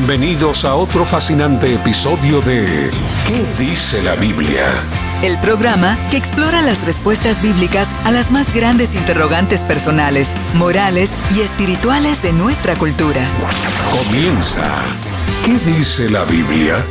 Bienvenidos a otro fascinante episodio de ¿Qué dice la Biblia? El programa que explora las respuestas bíblicas a las más grandes interrogantes personales, morales y espirituales de nuestra cultura. Comienza ¿Qué dice la Biblia?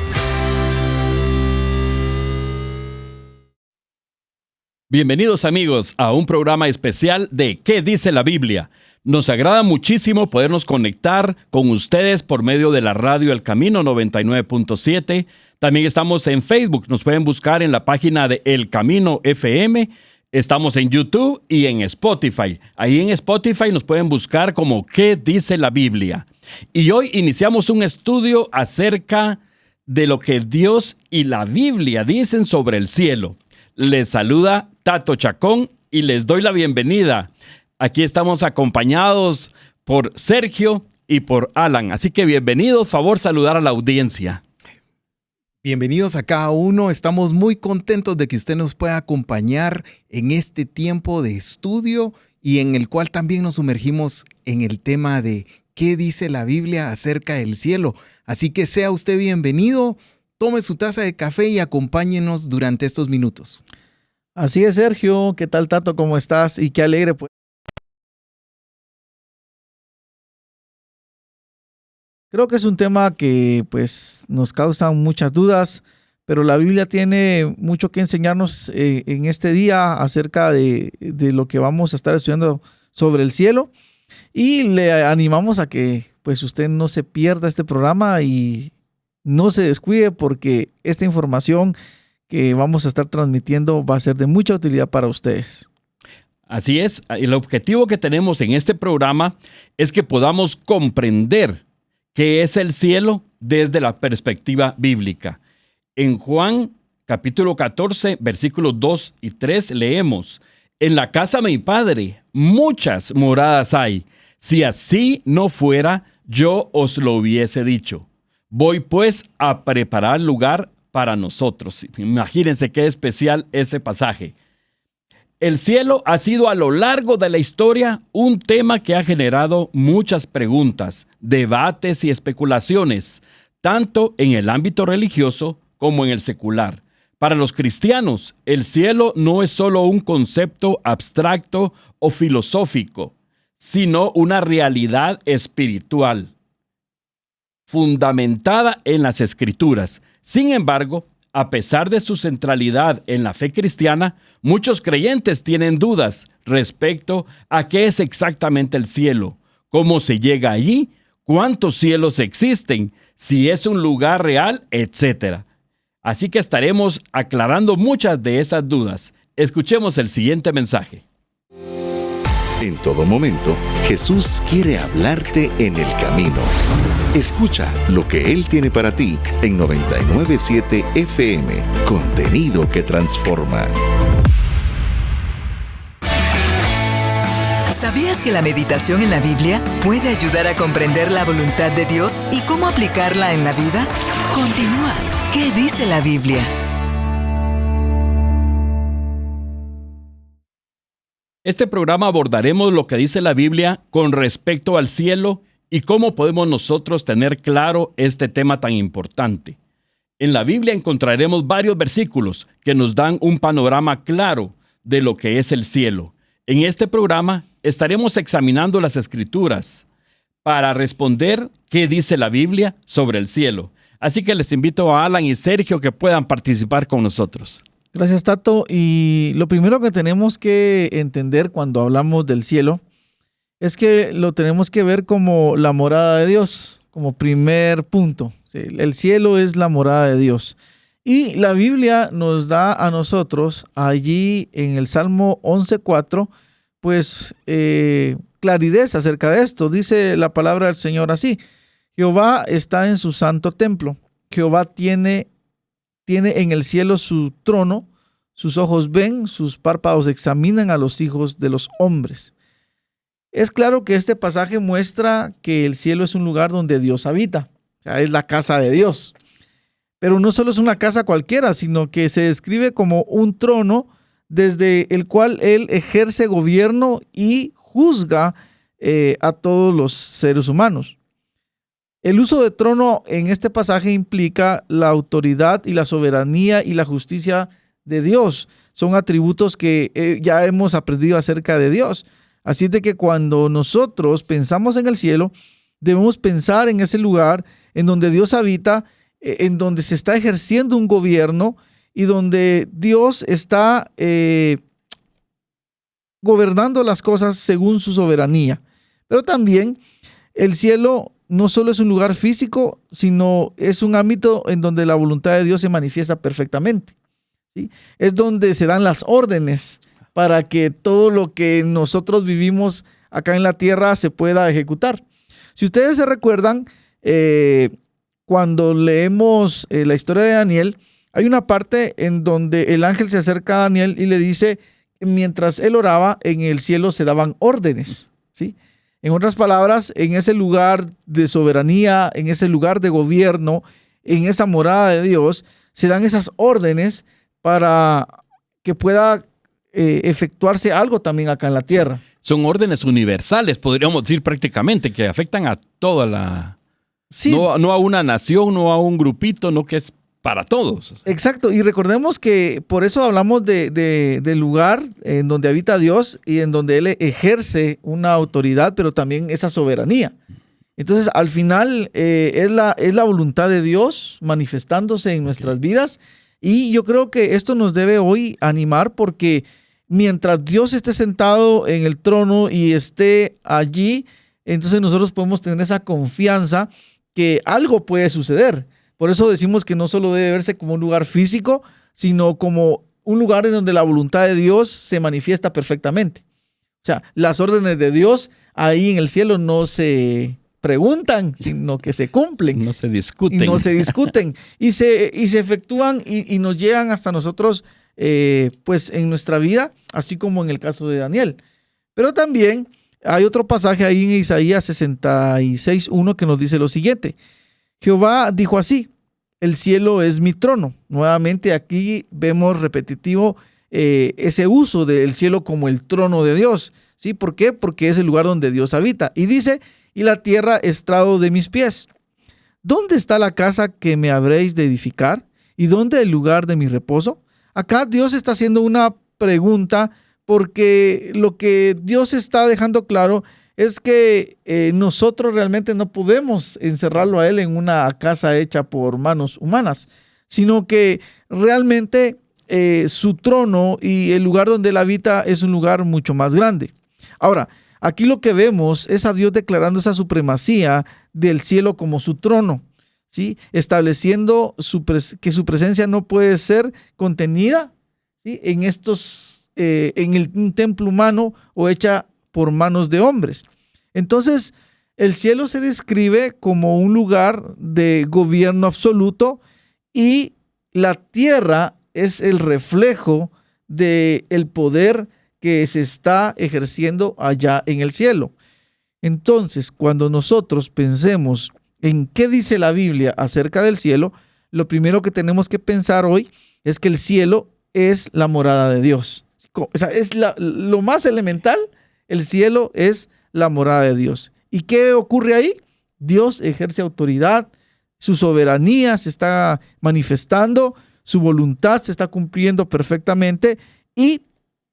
Bienvenidos amigos a un programa especial de ¿Qué dice la Biblia? Nos agrada muchísimo podernos conectar con ustedes por medio de la radio El Camino 99.7. También estamos en Facebook, nos pueden buscar en la página de El Camino FM. Estamos en YouTube y en Spotify. Ahí en Spotify nos pueden buscar como ¿Qué dice la Biblia? Y hoy iniciamos un estudio acerca de lo que Dios y la Biblia dicen sobre el cielo. Les saluda Tato Chacón y les doy la bienvenida. Aquí estamos acompañados por Sergio y por Alan. Así que bienvenidos, favor saludar a la audiencia. Bienvenidos a cada uno. Estamos muy contentos de que usted nos pueda acompañar en este tiempo de estudio y en el cual también nos sumergimos en el tema de ¿qué dice la Biblia acerca del cielo? Así que sea usted bienvenido, tome su taza de café y acompáñenos durante estos minutos. Así es, Sergio. ¿Qué tal, Tato? ¿Cómo estás? Y qué alegre, pues. Creo que es un tema que pues nos causa muchas dudas, pero la Biblia tiene mucho que enseñarnos en este día acerca de lo que vamos a estar estudiando sobre el cielo. Y le animamos a que pues usted no se pierda este programa y no se descuide, porque esta información que vamos a estar transmitiendo va a ser de mucha utilidad para ustedes. Así es, el objetivo que tenemos en este programa es que podamos comprender qué es el cielo desde la perspectiva bíblica. En Juan capítulo 14, versículos 2 y 3 leemos: En la casa de mi Padre muchas moradas hay. Si así no fuera, yo os lo hubiese dicho. Voy pues a preparar lugar para nosotros. Imagínense qué especial ese pasaje. El cielo ha sido a lo largo de la historia un tema que ha generado muchas preguntas, debates y especulaciones, tanto en el ámbito religioso como en el secular. Para los cristianos, el cielo no es solo un concepto abstracto o filosófico, sino una realidad espiritual, fundamentada en las Escrituras. Sin embargo, a pesar de su centralidad en la fe cristiana, muchos creyentes tienen dudas respecto a qué es exactamente el cielo, cómo se llega allí, cuántos cielos existen, si es un lugar real, etc. Así que estaremos aclarando muchas de esas dudas. Escuchemos el siguiente mensaje. En todo momento, Jesús quiere hablarte en el camino. Escucha lo que Él tiene para ti en 99.7 FM, contenido que transforma. ¿Sabías que la meditación en la Biblia puede ayudar a comprender la voluntad de Dios y cómo aplicarla en la vida? Continúa. ¿Qué dice la Biblia? Este programa abordaremos lo que dice la Biblia con respecto al cielo y cómo podemos nosotros tener claro este tema tan importante. En la Biblia encontraremos varios versículos que nos dan un panorama claro de lo que es el cielo. En este programa estaremos examinando las Escrituras para responder qué dice la Biblia sobre el cielo. Así que les invito a Alan y Sergio que puedan participar con nosotros. Gracias, Tato. Y lo primero que tenemos que entender cuando hablamos del cielo es que lo tenemos que ver como la morada de Dios, como primer punto. Sí, el cielo es la morada de Dios. Y la Biblia nos da a nosotros allí en el Salmo 11:4, pues claridad acerca de esto. Dice la palabra del Señor así: Jehová está en su santo templo. Jehová tiene en el cielo su trono, sus ojos ven, sus párpados examinan a los hijos de los hombres. Es claro que este pasaje muestra que el cielo es un lugar donde Dios habita, o sea, es la casa de Dios. Pero no solo es una casa cualquiera, sino que se describe como un trono desde el cual Él ejerce gobierno y juzga a todos los seres humanos. El uso de trono en este pasaje implica la autoridad y la soberanía y la justicia de Dios. Son atributos que ya hemos aprendido acerca de Dios. Así es de que cuando nosotros pensamos en el cielo, debemos pensar en ese lugar en donde Dios habita, en donde se está ejerciendo un gobierno y donde Dios está gobernando las cosas según su soberanía. Pero también el cielo no solo es un lugar físico, sino es un ámbito en donde la voluntad de Dios se manifiesta perfectamente, ¿sí? Es donde se dan las órdenes para que todo lo que nosotros vivimos acá en la tierra se pueda ejecutar. Si ustedes se recuerdan, cuando leemos la historia de Daniel, hay una parte en donde el ángel se acerca a Daniel y le dice, mientras él oraba, en el cielo se daban órdenes, ¿sí? En otras palabras, en ese lugar de soberanía, en ese lugar de gobierno, en esa morada de Dios, se dan esas órdenes para que pueda efectuarse algo también acá en la tierra. Son órdenes universales, podríamos decir prácticamente, que afectan a toda la... Sí. No a una nación, no a un grupito, no, que es para todos. Exacto, y recordemos que por eso hablamos del lugar en donde habita Dios y en donde Él ejerce una autoridad, pero también esa soberanía. Entonces, al final, es la voluntad de Dios manifestándose en nuestras vidas, y yo creo que esto nos debe hoy animar, porque mientras Dios esté sentado en el trono y esté allí, entonces nosotros podemos tener esa confianza que algo puede suceder. Por eso decimos que no solo debe verse como un lugar físico, sino como un lugar en donde la voluntad de Dios se manifiesta perfectamente. O sea, las órdenes de Dios ahí en el cielo no se preguntan, sino que se cumplen. No se discuten. Y no se discuten. y se efectúan y nos llegan hasta nosotros, pues en nuestra vida, así como en el caso de Daniel. Pero también hay otro pasaje ahí en Isaías 66:1 que nos dice lo siguiente. Jehová dijo así, el cielo es mi trono. Nuevamente aquí vemos repetitivo ese uso del cielo como el trono de Dios. ¿Sí? ¿Por qué? Porque es el lugar donde Dios habita. Y dice, y la tierra estrado de mis pies. ¿Dónde está la casa que me habréis de edificar? ¿Y dónde el lugar de mi reposo? Acá Dios está haciendo una pregunta, porque lo que Dios está dejando claro es que nosotros realmente no podemos encerrarlo a Él en una casa hecha por manos humanas, sino que realmente su trono y el lugar donde Él habita es un lugar mucho más grande. Ahora, aquí lo que vemos es a Dios declarando esa supremacía del cielo como su trono, ¿sí? Estableciendo que su presencia no puede ser contenida, ¿sí? en un templo humano o hecha por manos de hombres. Entonces, el cielo se describe como un lugar de gobierno absoluto, y la tierra es el reflejo del poder que se está ejerciendo allá en el cielo. Entonces, cuando nosotros pensemos en qué dice la Biblia acerca del cielo, lo primero que tenemos que pensar hoy es que el cielo es la morada de Dios. O sea, es lo más elemental. El cielo es la morada de Dios. ¿Y qué ocurre ahí? Dios ejerce autoridad, su soberanía se está manifestando, su voluntad se está cumpliendo perfectamente, y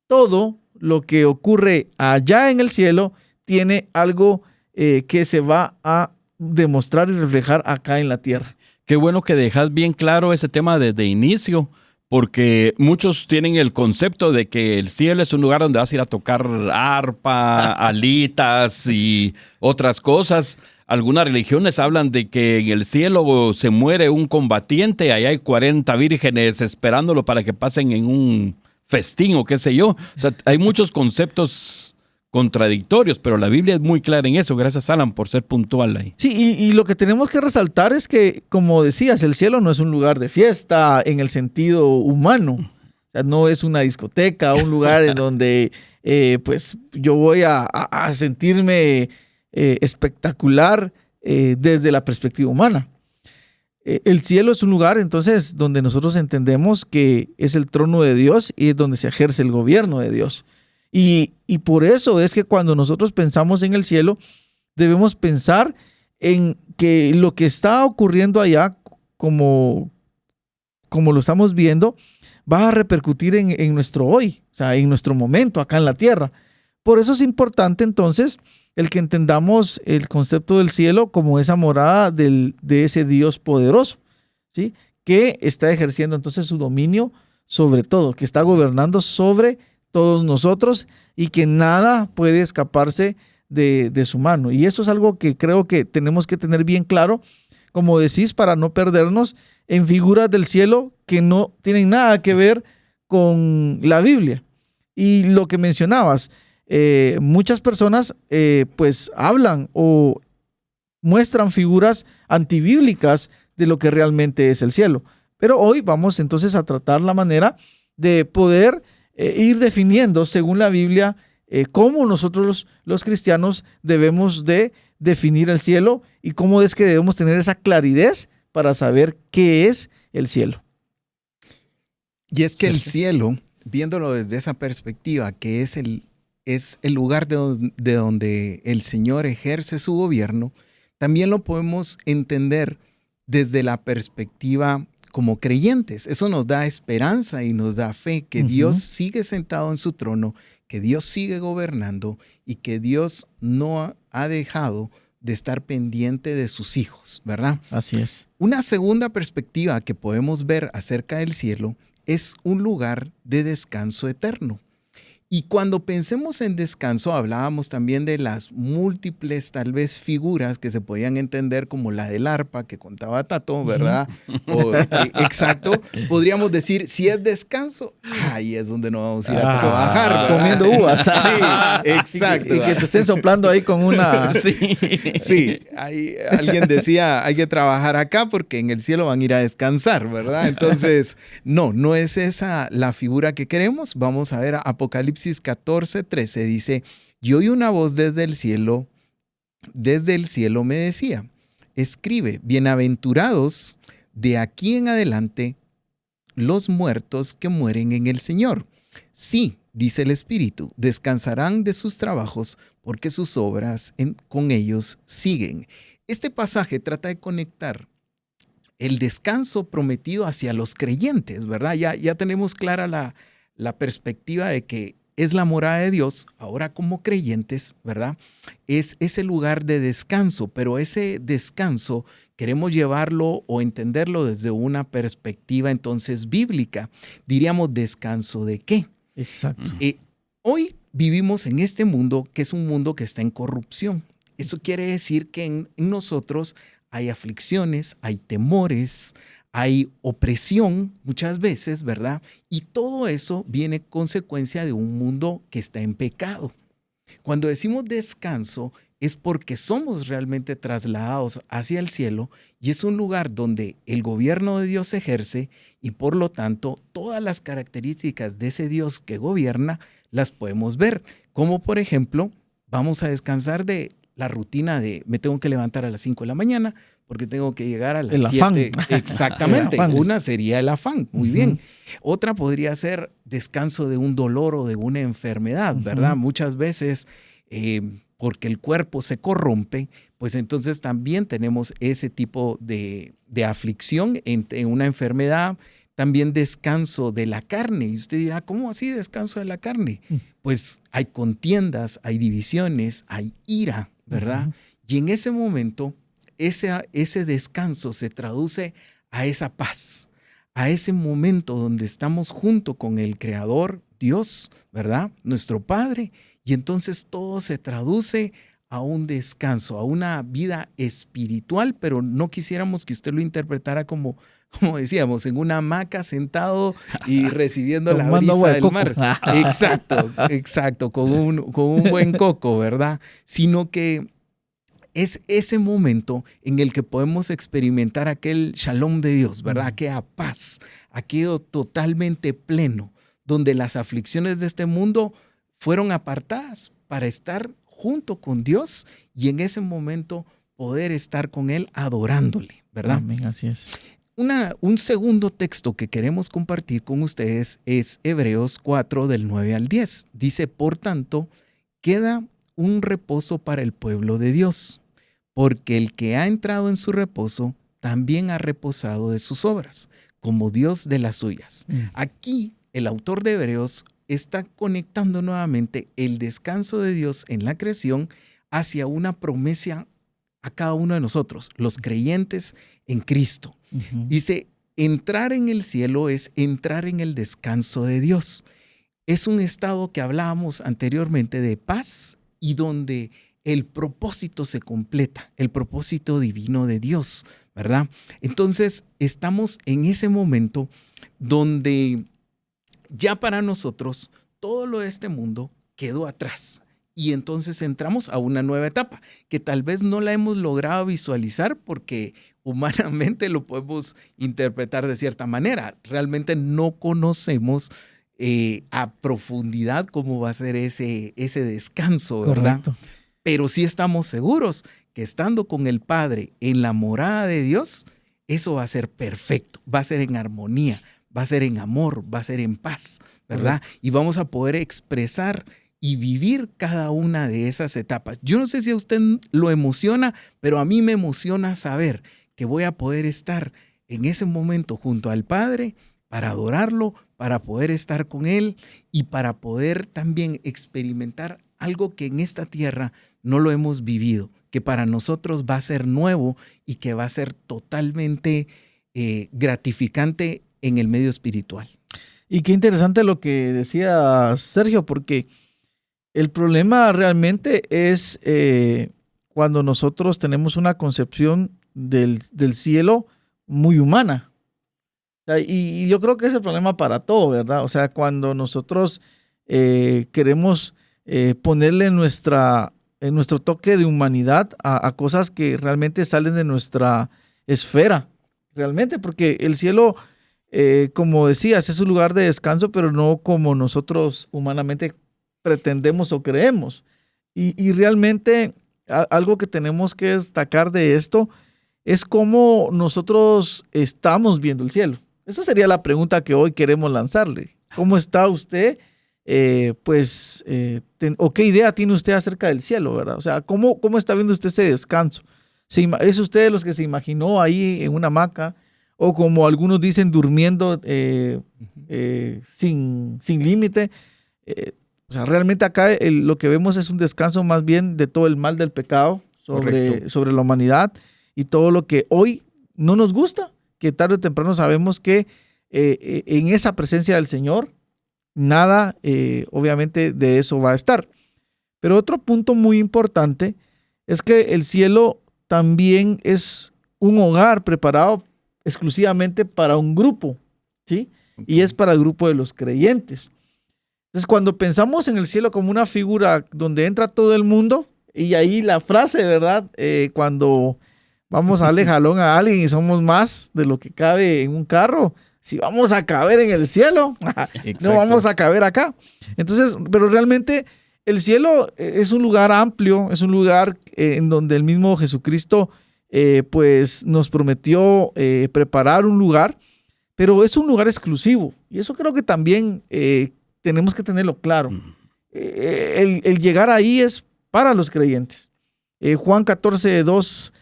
todo lo que ocurre allá en el cielo tiene algo que se va a demostrar y reflejar acá en la tierra. Qué bueno que dejas bien claro ese tema desde inicio, porque muchos tienen el concepto de que el cielo es un lugar donde vas a ir a tocar arpa, alitas y otras cosas. Algunas religiones hablan de que en el cielo se muere un combatiente, ahí hay 40 vírgenes esperándolo para que pasen en un festín o qué sé yo. O sea, hay muchos conceptos contradictorios, pero la Biblia es muy clara en eso. Gracias, Alan, por ser puntual ahí. Sí, y lo que tenemos que resaltar es que, como decías, el cielo no es un lugar de fiesta en el sentido humano. O sea, no es una discoteca, un lugar en donde pues yo voy a sentirme espectacular desde la perspectiva humana. El cielo es un lugar, entonces, donde nosotros entendemos que es el trono de Dios y es donde se ejerce el gobierno de Dios. Y por eso es que cuando nosotros pensamos en el cielo, debemos pensar en que lo que está ocurriendo allá, como lo estamos viendo, va a repercutir en nuestro hoy, o sea, en nuestro momento acá en la tierra. Por eso es importante entonces el que entendamos el concepto del cielo como esa morada de ese Dios poderoso, ¿sí? Que está ejerciendo entonces su dominio sobre todo, que está gobernando sobre todos nosotros y que nada puede escaparse de su mano. Y eso es algo que creo que tenemos que tener bien claro, como decís, para no perdernos en figuras del cielo que no tienen nada que ver con la Biblia. Y lo que mencionabas, muchas personas pues hablan o muestran figuras antibíblicas de lo que realmente es el cielo. Pero hoy vamos entonces a tratar la manera de poder ir definiendo según la Biblia cómo nosotros los cristianos debemos de definir el cielo y cómo es que debemos tener esa claridad para saber qué es el cielo. Y es que el cielo, viéndolo desde esa perspectiva, que es el lugar de donde el Señor ejerce su gobierno, también lo podemos entender desde la perspectiva como creyentes. Eso nos da esperanza y nos da fe que Dios sigue sentado en su trono, que Dios sigue gobernando y que Dios no ha dejado de estar pendiente de sus hijos, ¿verdad? Así es. Una segunda perspectiva que podemos ver acerca del cielo es un lugar de descanso eterno. Y cuando pensemos en descanso, hablábamos también de las múltiples, tal vez, figuras que se podían entender como la del arpa que contaba Tato, ¿verdad? Exacto. Podríamos decir, si es descanso, ahí es donde no vamos a ir a trabajar, ¿verdad? Comiendo uvas. Sí, exacto. Y que te estén soplando ahí con una... Sí, alguien decía, hay que trabajar acá porque en el cielo van a ir a descansar, ¿verdad? Entonces, no es esa la figura que queremos. Vamos a ver Apocalipsis 14:13 dice, y oí una voz desde el cielo me decía, escribe, bienaventurados de aquí en adelante los muertos que mueren en el Señor. Sí, dice el Espíritu, descansarán de sus trabajos porque sus obras con ellos siguen. Este pasaje trata de conectar el descanso prometido hacia los creyentes, ¿verdad? Ya tenemos clara la perspectiva de que es la morada de Dios, ahora como creyentes, ¿verdad? Es ese lugar de descanso, pero ese descanso queremos llevarlo o entenderlo desde una perspectiva entonces bíblica. Diríamos, ¿descanso de qué? Exacto. Hoy vivimos en este mundo que es un mundo que está en corrupción. Eso quiere decir que en nosotros hay aflicciones, hay temores, hay opresión muchas veces, ¿verdad? Y todo eso viene consecuencia de un mundo que está en pecado. Cuando decimos descanso es porque somos realmente trasladados hacia el cielo y es un lugar donde el gobierno de Dios se ejerce y por lo tanto todas las características de ese Dios que gobierna las podemos ver. Como por ejemplo, vamos a descansar de la rutina de me tengo que levantar a las 5 de la mañana, porque tengo que llegar a las 7. Exactamente. Una sería el afán. Muy bien. Otra podría ser descanso de un dolor o de una enfermedad, ¿verdad? Muchas veces, porque el cuerpo se corrompe, pues entonces también tenemos ese tipo de aflicción en una enfermedad. También descanso de la carne. Y usted dirá, ¿cómo así descanso de la carne? Pues hay contiendas, hay divisiones, hay ira, ¿verdad? Y en ese momento ese descanso se traduce a esa paz, a ese momento donde estamos junto con el Creador, Dios, ¿verdad? Nuestro Padre. Y entonces todo se traduce a un descanso, a una vida espiritual, pero no quisiéramos que usted lo interpretara como decíamos, en una hamaca sentado y recibiendo la brisa del mar. Exacto, con un buen coco, ¿verdad? Sino que es ese momento en el que podemos experimentar aquel shalom de Dios, ¿verdad? Aquella paz, aquello totalmente pleno, donde las aflicciones de este mundo fueron apartadas para estar junto con Dios y en ese momento poder estar con Él adorándole, ¿verdad? Amén, así es. Un segundo texto que queremos compartir con ustedes es Hebreos 4, del 9 al 10. Dice, por tanto, queda un reposo para el pueblo de Dios, porque el que ha entrado en su reposo también ha reposado de sus obras, como Dios de las suyas. Aquí el autor de Hebreos está conectando nuevamente el descanso de Dios en la creación hacia una promesa a cada uno de nosotros, los creyentes en Cristo. Dice, entrar en el cielo es entrar en el descanso de Dios. Es un estado que hablábamos anteriormente de paz y donde el propósito se completa, el propósito divino de Dios, ¿verdad? Entonces, estamos en ese momento donde ya para nosotros todo lo de este mundo quedó atrás. Y entonces entramos a una nueva etapa que tal vez no la hemos logrado visualizar porque humanamente lo podemos interpretar de cierta manera. Realmente no conocemos a profundidad cómo va a ser ese descanso, ¿verdad? Correcto. Pero sí estamos seguros que estando con el Padre en la morada de Dios, eso va a ser perfecto, va a ser en armonía, va a ser en amor, va a ser en paz, ¿verdad? Correcto. Y vamos a poder expresar y vivir cada una de esas etapas. Yo no sé si a usted lo emociona, pero a mí me emociona saber que voy a poder estar en ese momento junto al Padre para adorarlo, para poder estar con Él y para poder también experimentar algo que en esta tierra no lo hemos vivido, que para nosotros va a ser nuevo y que va a ser totalmente gratificante en el medio espiritual. Y qué interesante lo que decía Sergio, porque el problema realmente es cuando nosotros tenemos una concepción del cielo muy humana. Y yo creo que es el problema para todo, ¿verdad? O sea, cuando nosotros queremos ponerle nuestro toque de humanidad a cosas que realmente salen de nuestra esfera, realmente, porque el cielo, como decías, es un lugar de descanso, pero no como nosotros humanamente pretendemos o creemos. Y realmente algo que tenemos que destacar de esto es cómo nosotros estamos viendo el cielo. Esa sería la pregunta que hoy queremos lanzarle. ¿Cómo está usted? ¿O qué idea tiene usted acerca del cielo, verdad? O sea, ¿cómo está viendo usted ese descanso? ¿Es usted de los que se imaginó ahí en una hamaca? O como algunos dicen, durmiendo sin límite. O sea, realmente acá lo que vemos es un descanso más bien de todo el mal del pecado sobre la humanidad y todo lo que hoy no nos gusta, que tarde o temprano sabemos que en esa presencia del Señor, nada, obviamente, de eso va a estar. Pero otro punto muy importante es que el cielo también es un hogar preparado exclusivamente para un grupo, ¿sí? Y es para el grupo de los creyentes. Entonces, cuando pensamos en el cielo como una figura donde entra todo el mundo, y ahí la frase, ¿verdad? Cuando vamos a darle jalón a alguien y somos más de lo que cabe en un carro, si vamos a caber en el cielo, no vamos a caber acá. Entonces, pero realmente el cielo es un lugar amplio, es un lugar en donde el mismo Jesucristo pues nos prometió preparar un lugar, pero es un lugar exclusivo. Y eso creo que también tenemos que tenerlo claro. El llegar ahí es para los creyentes. Juan 14, 2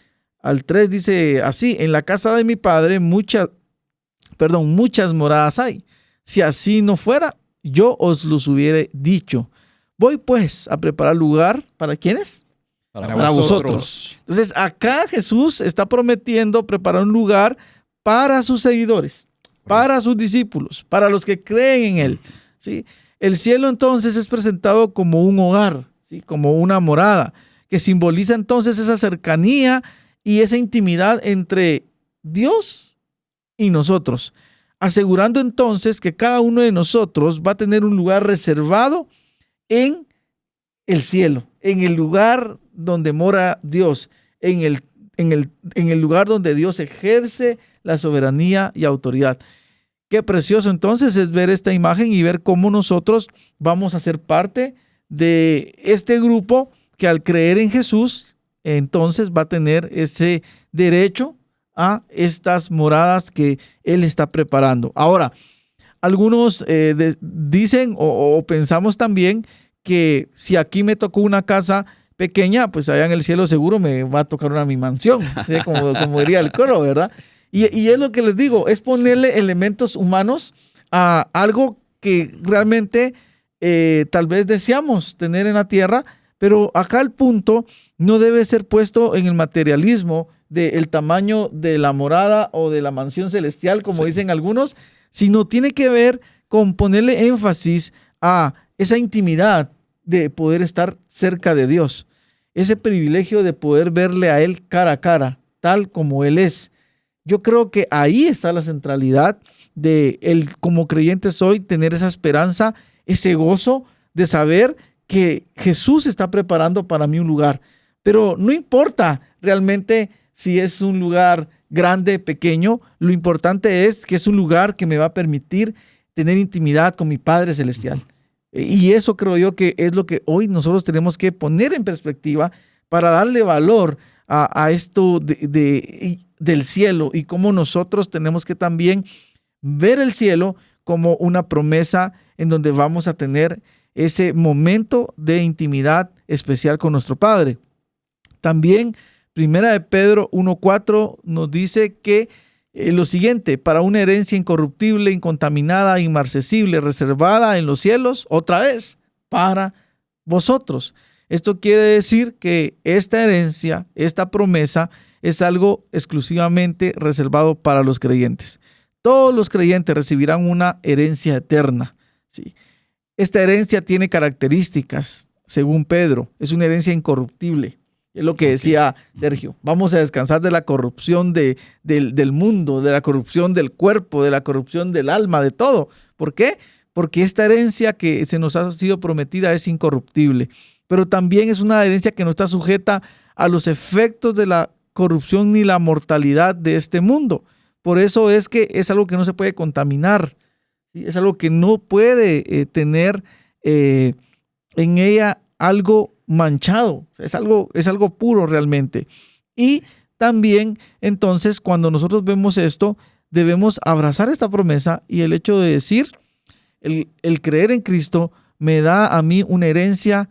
al 3 dice así: en la casa de mi Padre muchas moradas hay. Si así no fuera, yo os los hubiera dicho. Voy pues a preparar lugar, ¿para quiénes? Para vosotros. Entonces acá Jesús está prometiendo preparar un lugar para sus seguidores, para sus discípulos, para los que creen en Él, ¿sí? El cielo entonces es presentado como un hogar, ¿sí? Como una morada, que simboliza entonces esa cercanía y esa intimidad entre Dios y nosotros, asegurando entonces que cada uno de nosotros va a tener un lugar reservado en el cielo, en el lugar donde mora Dios, en el lugar donde Dios ejerce la soberanía y autoridad. Qué precioso entonces es ver esta imagen y ver cómo nosotros vamos a ser parte de este grupo que al creer en Jesús, entonces va a tener ese derecho a estas moradas que Él está preparando. Ahora, algunos dicen o pensamos también que si aquí me tocó una casa, pequeña, pues allá en el cielo seguro me va a tocar mi mansión, ¿sí? como diría el coro, ¿verdad? Y es lo que les digo, es ponerle elementos humanos a algo que realmente tal vez deseamos tener en la tierra, pero acá el punto no debe ser puesto en el materialismo del tamaño de la morada o de la mansión celestial, como dicen algunos, sino tiene que ver con ponerle énfasis a esa intimidad de poder estar cerca de Dios, ese privilegio de poder verle a Él cara a cara, tal como Él es. Yo creo que ahí está la centralidad de él, como creyente soy, tener esa esperanza, ese gozo de saber que Jesús está preparando para mí un lugar. Pero no importa realmente si es un lugar grande, pequeño, lo importante es que es un lugar que me va a permitir tener intimidad con mi Padre Celestial. Y eso creo yo que es lo que hoy nosotros tenemos que poner en perspectiva para darle valor a esto del cielo, y cómo nosotros tenemos que también ver el cielo como una promesa en donde vamos a tener ese momento de intimidad especial con nuestro Padre. También Primera de Pedro 1:4 nos dice que lo siguiente: para una herencia incorruptible, incontaminada, inmarcesible, reservada en los cielos, otra vez, para vosotros. Esto quiere decir que esta herencia, esta promesa, es algo exclusivamente reservado para los creyentes. Todos los creyentes recibirán una herencia eterna. ¿Sí? Esta herencia tiene características, según Pedro, es una herencia incorruptible. Es lo que decía Sergio. Vamos a descansar de la corrupción del mundo, de la corrupción del cuerpo, de la corrupción del alma, de todo. ¿Por qué? Porque esta herencia que se nos ha sido prometida es incorruptible. Pero también es una herencia que no está sujeta a los efectos de la corrupción ni la mortalidad de este mundo. Por eso es que es algo que no se puede contaminar. ¿Sí? Es algo que no puede tener en ella algo manchado. Es algo puro realmente. Y también, entonces, cuando nosotros vemos esto, debemos abrazar esta promesa, y el hecho de decir, el creer en Cristo me da a mí una herencia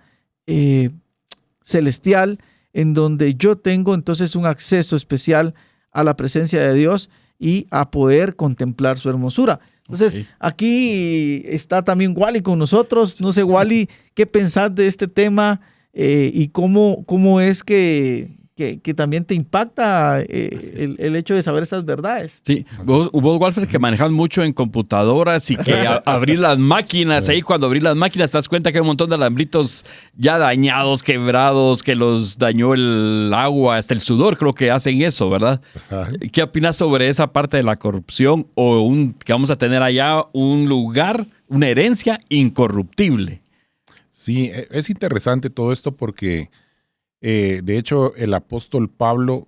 celestial, en donde yo tengo entonces un acceso especial a la presencia de Dios y a poder contemplar su hermosura. Entonces, aquí está también Wally con nosotros. No sé, Wally, ¿qué pensás de este tema y cómo es que también te impacta el hecho de saber estas verdades? Sí, vos Walter, que manejas mucho en computadoras y que abrir las máquinas, ahí cuando abrís las máquinas te das cuenta que hay un montón de alambritos ya dañados, quebrados, que los dañó el agua, hasta el sudor, creo que hacen eso, ¿verdad? Ajá. ¿Qué opinas sobre esa parte de la corrupción o que vamos a tener allá un lugar, una herencia incorruptible? Sí, es interesante todo esto porque de hecho, el apóstol Pablo,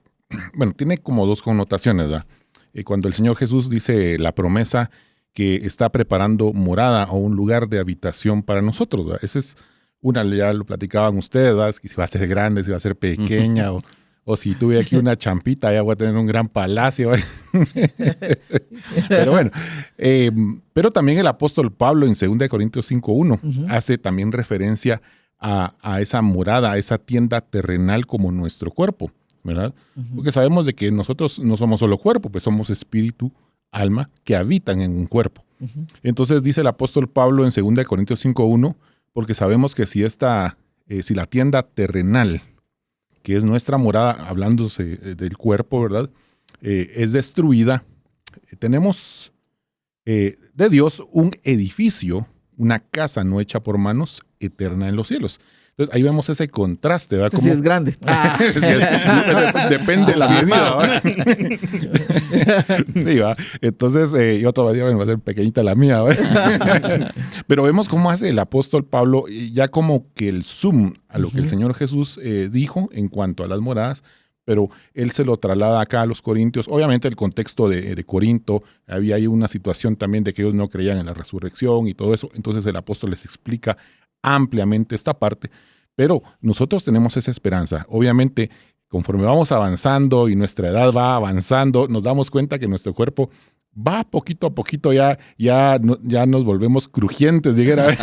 tiene como dos connotaciones, ¿verdad? Cuando el Señor Jesús dice la promesa que está preparando morada o un lugar de habitación para nosotros, ¿verdad? Esa es una, ya lo platicaban ustedes, ¿verdad? Si va a ser grande, si va a ser pequeña, o si tuve aquí una champita, ya voy a tener un gran palacio. Pero bueno, pero también el apóstol Pablo en 2 Corintios 5:1 hace también referencia a esa morada, a esa tienda terrenal como nuestro cuerpo, ¿verdad? Porque sabemos de que nosotros no somos solo cuerpo, pues somos espíritu, alma, que habitan en un cuerpo. Entonces dice el apóstol Pablo en 2 Corintios 5:1, porque sabemos que si la tienda terrenal, que es nuestra morada, hablándose del cuerpo, ¿verdad? Es destruida, tenemos de Dios un edificio, una casa no hecha por manos, eterna en los cielos. Entonces ahí vemos ese contraste, ¿verdad? Sí, es grande. Depende de la medida, ¿verdad? Sí, ¿verdad? Entonces yo todavía va a ser pequeñita la mía, ¿verdad? Pero vemos cómo hace el apóstol Pablo ya como que el zoom a lo que el Señor Jesús dijo en cuanto a las moradas, pero él se lo traslada acá a los corintios. Obviamente el contexto de Corinto, había ahí una situación también de que ellos no creían en la resurrección y todo eso. Entonces el apóstol les explica ampliamente esta parte, pero nosotros tenemos esa esperanza. Obviamente, conforme vamos avanzando y nuestra edad va avanzando, nos damos cuenta que nuestro cuerpo va poquito a poquito, ya nos volvemos crujientes, dijera.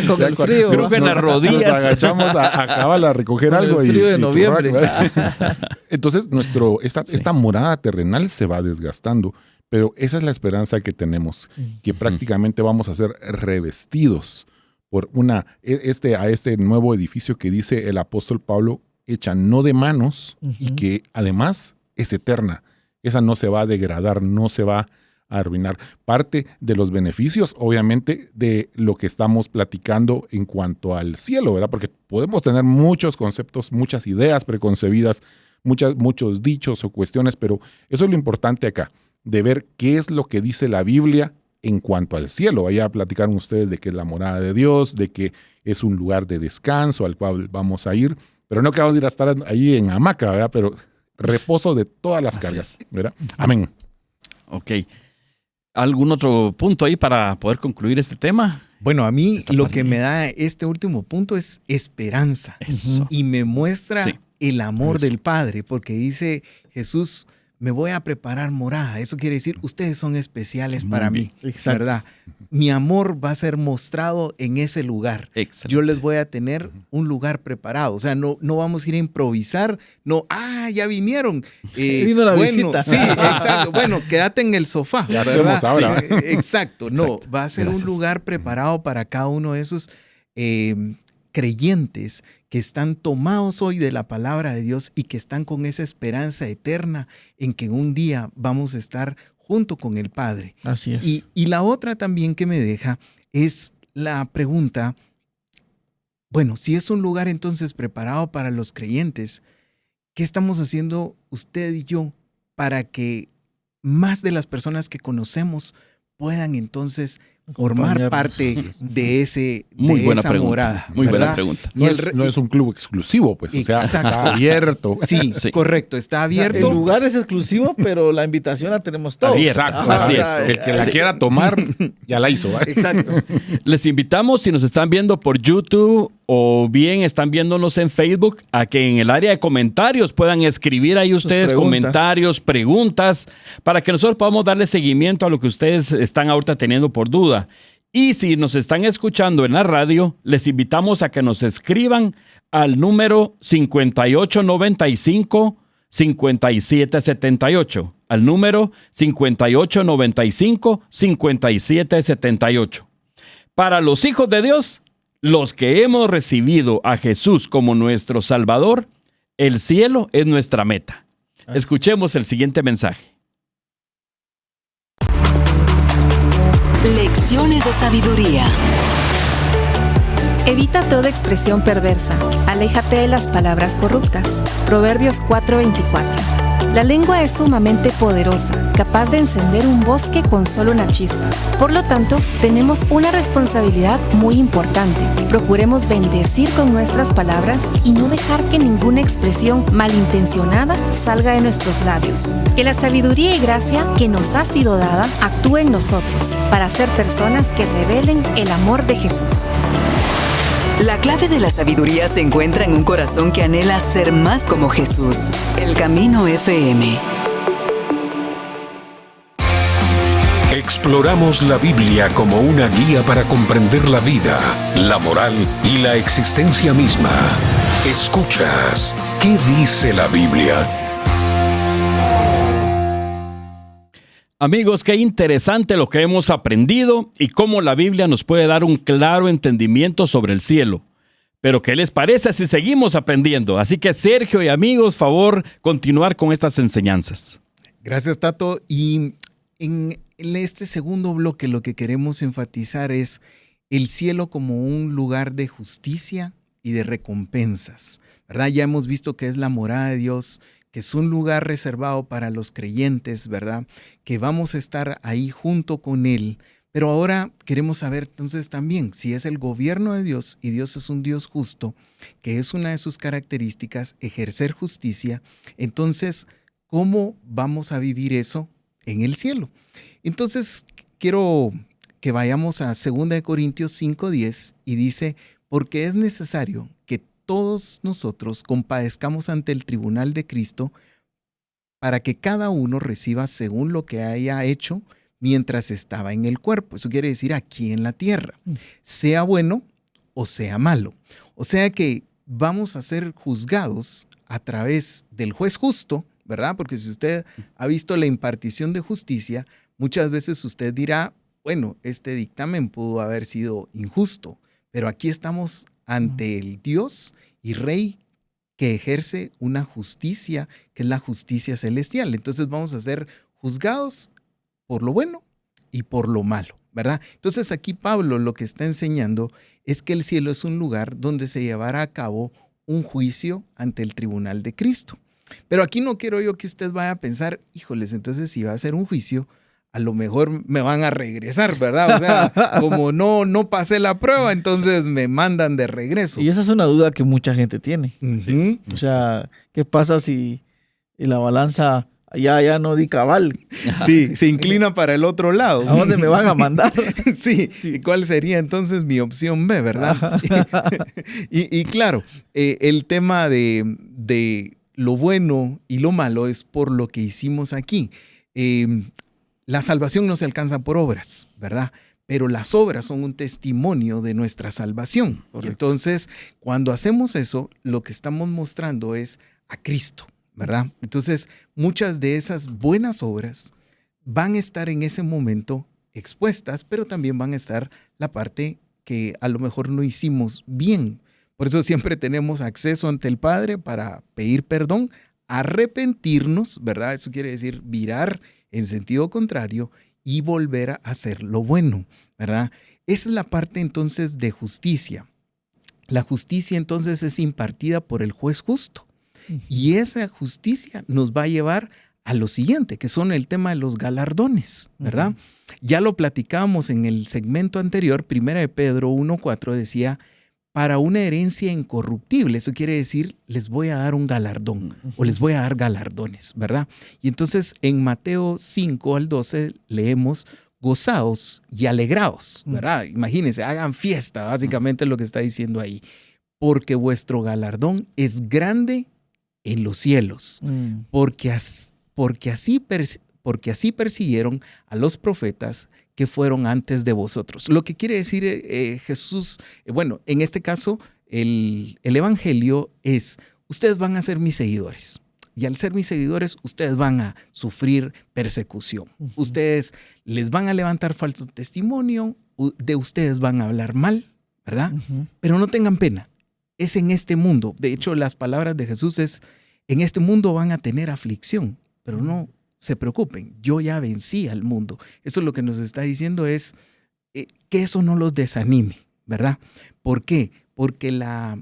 Con el frío. Crujen las rodillas. Nos agachamos a acabar a recoger Con algo. el frío de noviembre. Entonces, esta morada terrenal se va desgastando, pero esa es la esperanza que tenemos, que prácticamente vamos a ser revestidos por a este nuevo edificio que dice el apóstol Pablo, hecha no de manos y que además es eterna. Esa no se va a degradar, no se va a arruinar. Parte de los beneficios, obviamente, de lo que estamos platicando en cuanto al cielo, ¿verdad? Porque podemos tener muchos conceptos, muchas ideas preconcebidas, muchos dichos o cuestiones, pero eso es lo importante acá, de ver qué es lo que dice la Biblia en cuanto al cielo. Allá platicaron ustedes de que es la morada de Dios, de que es un lugar de descanso al cual vamos a ir, pero no que vamos a ir a estar ahí en hamaca, ¿verdad? Pero reposo de todas las cargas, ¿verdad? Amén. Ok. ¿Algún otro punto ahí para poder concluir este tema? Bueno, a mí lo que me da este último punto es esperanza. Eso. Y me muestra el amor del Padre, porque dice Jesús, me voy a preparar morada. Eso quiere decir, ustedes son especiales para mí, ¿verdad? Mi amor va a ser mostrado en ese lugar. Excelente. Yo les voy a tener un lugar preparado. O sea, no vamos a ir a improvisar. No, ya vinieron. Vino la visita. Sí, exacto. Bueno, quédate en el sofá, Ya ¿verdad? hacemos ahora. Sí, exacto. No, va a ser Gracias. un lugar preparado para cada uno de esos creyentes que están tomados hoy de la palabra de Dios y que están con esa esperanza eterna en que un día vamos a estar junto con el Padre. Así es. Y la otra también que me deja es la pregunta, bueno, si es un lugar entonces preparado para los creyentes, ¿qué estamos haciendo usted y yo para que más de las personas que conocemos puedan entonces formar parte de esa morada? Muy buena ¿verdad? pregunta. No es un club exclusivo, pues, o sea, Exacto. está abierto. Sí, Sí. correcto, está abierto. El lugar es exclusivo, pero la invitación la tenemos todos. Abierta. Exacto. Así El que la quiera tomar, ya la hizo. ¿eh? Exacto. Les invitamos, si nos están viendo por YouTube o bien están viéndonos en Facebook, a que en el área de comentarios puedan escribir ahí ustedes preguntas. comentarios, preguntas, para que nosotros podamos darle seguimiento a lo que ustedes están ahorita teniendo por duda. Y si nos están escuchando en la radio, les invitamos a que nos escriban al número 5895-5778. Al número 5895-5778. Para los hijos de Dios, los que hemos recibido a Jesús como nuestro Salvador, el cielo es nuestra meta. Escuchemos el siguiente mensaje. Lecciones de sabiduría. Evita toda expresión perversa. Aléjate de las palabras corruptas. Proverbios 4:24. La lengua es sumamente poderosa, capaz de encender un bosque con solo una chispa. Por lo tanto, tenemos una responsabilidad muy importante. Procuremos bendecir con nuestras palabras y no dejar que ninguna expresión malintencionada salga de nuestros labios. Que la sabiduría y gracia que nos ha sido dada actúe en nosotros para ser personas que revelen el amor de Jesús. La clave de la sabiduría se encuentra en un corazón que anhela ser más como Jesús. El Camino FM. Exploramos la Biblia como una guía para comprender la vida, la moral y la existencia misma. Escuchas, ¿qué dice la Biblia? Amigos, qué interesante lo que hemos aprendido y cómo la Biblia nos puede dar un claro entendimiento sobre el cielo. Pero ¿qué les parece si seguimos aprendiendo? Así que Sergio y amigos, favor, continuar con estas enseñanzas. Gracias, Tato. Y en este segundo bloque lo que queremos enfatizar es el cielo como un lugar de justicia y de recompensas, ¿verdad? Ya hemos visto que es la morada de Dios, que es un lugar reservado para los creyentes, ¿verdad? Que vamos a estar ahí junto con Él. Pero ahora queremos saber entonces también si es el gobierno de Dios y Dios es un Dios justo, que es una de sus características, ejercer justicia. Entonces, ¿cómo vamos a vivir eso en el cielo? Entonces, quiero que vayamos a 2 Corintios 5:10 y dice, porque es necesario que todos nosotros compadezcamos ante el tribunal de Cristo para que cada uno reciba según lo que haya hecho mientras estaba en el cuerpo. Eso quiere decir aquí en la tierra, sea bueno o sea malo. O sea que vamos a ser juzgados a través del juez justo, ¿verdad? Porque si usted ha visto la impartición de justicia, muchas veces usted dirá, bueno, este dictamen pudo haber sido injusto, pero aquí estamos ante el Dios y Rey que ejerce una justicia, que es la justicia celestial. Entonces vamos a ser juzgados por lo bueno y por lo malo, ¿verdad? Entonces aquí Pablo lo que está enseñando es que el cielo es un lugar donde se llevará a cabo un juicio ante el tribunal de Cristo. Pero aquí no quiero yo que usted vaya a pensar, híjoles, entonces si va a ser un juicio, a lo mejor me van a regresar, ¿verdad? O sea, como no pasé la prueba, entonces me mandan de regreso. Y esa es una duda que mucha gente tiene. Uh-huh. O sea, ¿qué pasa si la balanza ya no di cabal? Sí, se inclina para el otro lado. ¿A dónde me van a mandar? Sí, ¿y cuál sería entonces mi opción B, verdad? Sí. Y claro, el tema de lo bueno y lo malo es por lo que hicimos aquí. La salvación no se alcanza por obras, ¿verdad? Pero las obras son un testimonio de nuestra salvación. Y entonces, cuando hacemos eso, lo que estamos mostrando es a Cristo, ¿verdad? Entonces, muchas de esas buenas obras van a estar en ese momento expuestas, pero también van a estar la parte que a lo mejor no hicimos bien. Por eso siempre tenemos acceso ante el Padre para pedir perdón, arrepentirnos, ¿verdad? Eso quiere decir virar en sentido contrario y volver a hacer lo bueno, ¿verdad? Esa es la parte entonces de justicia. La justicia entonces es impartida por el juez justo. Y esa justicia nos va a llevar a lo siguiente, que son el tema de los galardones, ¿verdad? Ya lo platicábamos en el segmento anterior, 1 de Pedro 1:4 decía, para una herencia incorruptible. Eso quiere decir, les voy a dar un galardón o les voy a dar galardones, ¿verdad? Y entonces en Mateo 5 al 12 leemos, gozaos y alegraos, ¿verdad? Imagínense, hagan fiesta, básicamente es lo que está diciendo ahí, porque vuestro galardón es grande en los cielos, porque así persiguieron a los profetas que fueron antes de vosotros. Lo que quiere decir Jesús, bueno, en este caso, el evangelio es, ustedes van a ser mis seguidores. Y al ser mis seguidores, ustedes van a sufrir persecución. Ustedes les van a levantar falso testimonio, de ustedes van a hablar mal, ¿verdad? Pero no tengan pena. Es en este mundo. De hecho, las palabras de Jesús es, en este mundo van a tener aflicción, pero no se preocupen, yo ya vencí al mundo. Eso es lo que nos está diciendo es que eso no los desanime, ¿verdad? ¿Por qué? Porque la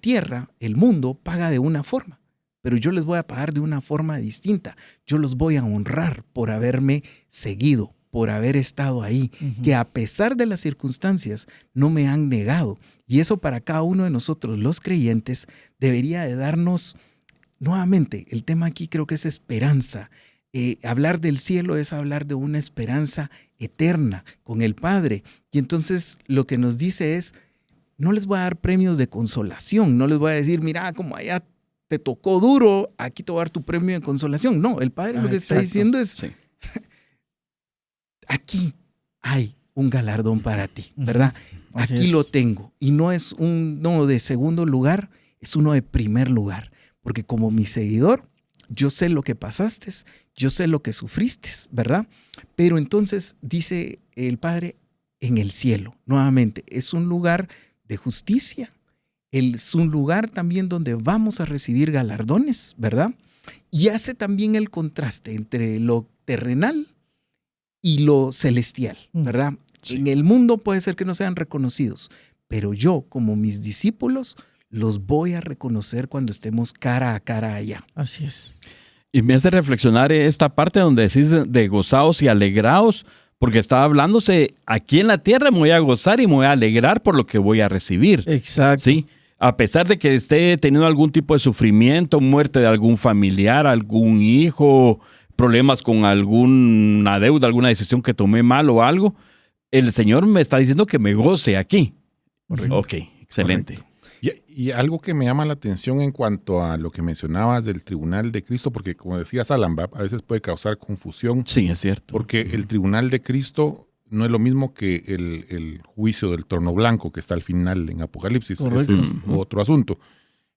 tierra, el mundo, paga de una forma, pero yo les voy a pagar de una forma distinta. Yo los voy a honrar por haberme seguido, por haber estado ahí, que a pesar de las circunstancias no me han negado. Y eso para cada uno de nosotros, los creyentes, debería de darnos. Nuevamente, el tema aquí creo que es esperanza. Hablar del cielo es hablar de una esperanza eterna con el Padre. Y entonces lo que nos dice es, no les voy a dar premios de consolación, no les voy a decir, mira, como allá te tocó duro, aquí te voy a dar tu premio de consolación. No, el Padre lo que está diciendo es, sí, aquí hay un galardón para ti, ¿verdad? Aquí lo tengo. Y no es uno de segundo lugar, es uno de primer lugar. Porque como mi seguidor, yo sé lo que pasaste, yo sé lo que sufriste, ¿verdad? Pero entonces dice el Padre, en el cielo, nuevamente, es un lugar de justicia, es un lugar también donde vamos a recibir galardones, ¿verdad? Y hace también el contraste entre lo terrenal y lo celestial, ¿verdad? Sí. En el mundo puede ser que no sean reconocidos, pero yo, como mis discípulos, los voy a reconocer cuando estemos cara a cara allá. Así es. Y me hace reflexionar esta parte donde decís de gozaos y alegraos, porque estaba hablándose, aquí en la tierra me voy a gozar y me voy a alegrar por lo que voy a recibir. Exacto. Sí, a pesar de que esté teniendo algún tipo de sufrimiento, muerte de algún familiar, algún hijo, problemas con alguna deuda, alguna decisión que tomé mal o algo, el Señor me está diciendo que me goce aquí. Correcto. Ok, excelente. Correcto. Y algo que me llama la atención en cuanto a lo que mencionabas del tribunal de Cristo, porque como decías, Alan, a veces puede causar confusión. Sí, es cierto. Porque el tribunal de Cristo no es lo mismo que el juicio del trono blanco que está al final en Apocalipsis. Correcto. Ese es otro asunto.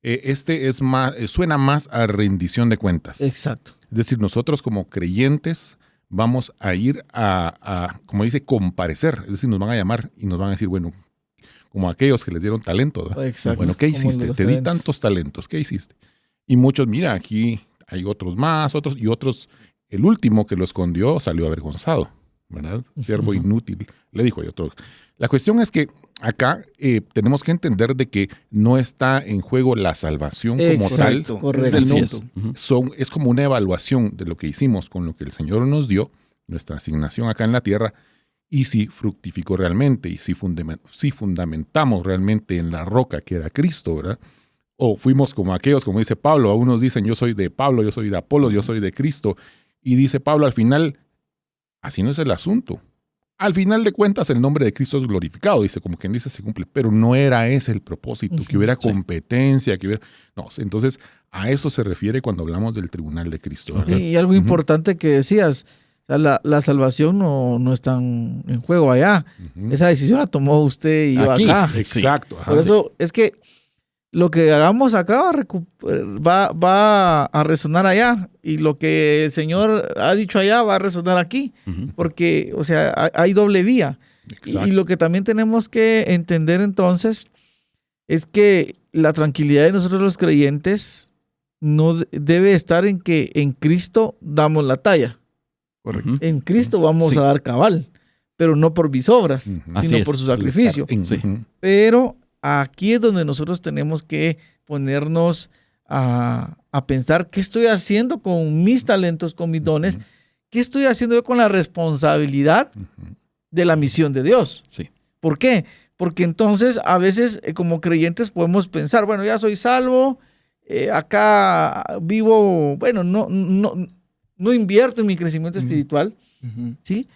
Este es más, suena más a rendición de cuentas. Exacto. Es decir, nosotros como creyentes vamos a ir a, como dice, comparecer. Es decir, nos van a llamar y nos van a decir, bueno, como aquellos que les dieron talento, ¿verdad? Exacto. Bueno, ¿qué Como hiciste? los Te di talentos. tantos talentos. ¿Qué hiciste? Y muchos, mira, aquí hay otros más, otros, y otros, el último que lo escondió salió avergonzado, ¿verdad? Siervo inútil, le dijo a otros. La cuestión es que acá tenemos que entender de que no está en juego la salvación como tal, Exacto. Correcto. Ese es el Así punto. es. es como una evaluación de lo que hicimos con lo que el Señor nos dio, nuestra asignación acá en la tierra, y si fructificó realmente, y si fundamentamos realmente en la roca que era Cristo, ¿verdad? O fuimos como aquellos, como dice Pablo, algunos dicen yo soy de Pablo, yo soy de Apolo, yo soy de Cristo, y dice Pablo al final, así no es el asunto. Al final de cuentas el nombre de Cristo es glorificado, dice, como quien dice se cumple, pero no era ese el propósito, que hubiera competencia, que hubiera... No, entonces a eso se refiere cuando hablamos del tribunal de Cristo, ¿verdad? Y algo importante que decías, o sea, la salvación no está en juego allá. Esa decisión la tomó usted y yo Aquí. acá. Exacto. ajá. Por eso es que lo que hagamos acá va a resonar allá, y lo que el Señor ha dicho allá va a resonar aquí, porque, o sea, hay doble vía. Exacto. Y lo que también tenemos que entender entonces es que la tranquilidad de nosotros los creyentes no debe estar en que en Cristo damos la talla. Correcto. En Cristo vamos Sí. a dar cabal, pero no por mis obras, Así sino es. por su sacrificio. Sí. Pero aquí es donde nosotros tenemos que ponernos a pensar qué estoy haciendo con mis talentos, con mis dones, qué estoy haciendo yo con la responsabilidad de la misión de Dios. Sí. ¿Por qué? Porque entonces a veces como creyentes podemos pensar, bueno, ya soy salvo, acá vivo, bueno, no invierto en mi crecimiento espiritual, ¿sí?